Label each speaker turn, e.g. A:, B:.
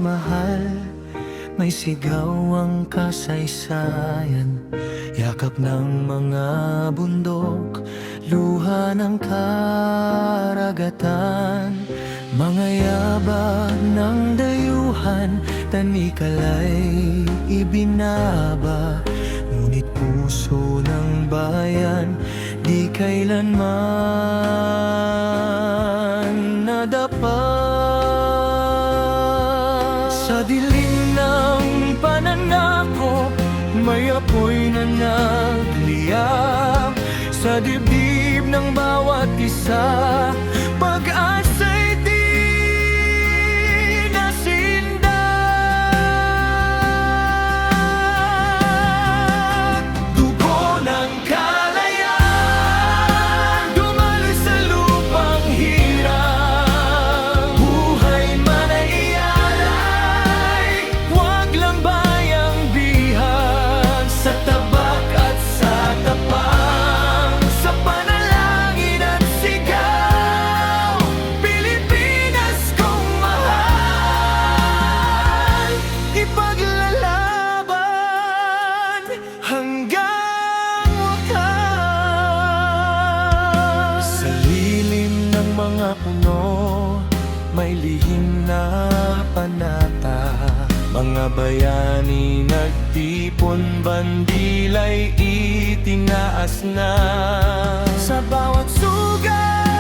A: pagmamahal, may sigaw ang kasaysayan. Yakap ng mga bundok, luha ng karagatan. Mga yabag ng dayuhan, tanikala'y ibinaba. Ngunit puso ng bayan, di kailanman nadapa. Sa dilim ng pananakop, may apoy na nagliyab. Sa dibdib ng bawat isa, pag-asa'y di nasindak. Dugo ng kalayaan, dumaloy sa lupang hirap. Buhay man ay ialay, huwag lang bayang bihag. Sa tabak at sa tapang, sa panalangin at sigaw, Pilipinas kong mahal, ipaglalaban hanggang wakas. Sa lilim ng mga puno, may lihim na panata. Mga bayani nagtipon, bandila'y itinaas na. Sa bawat sugat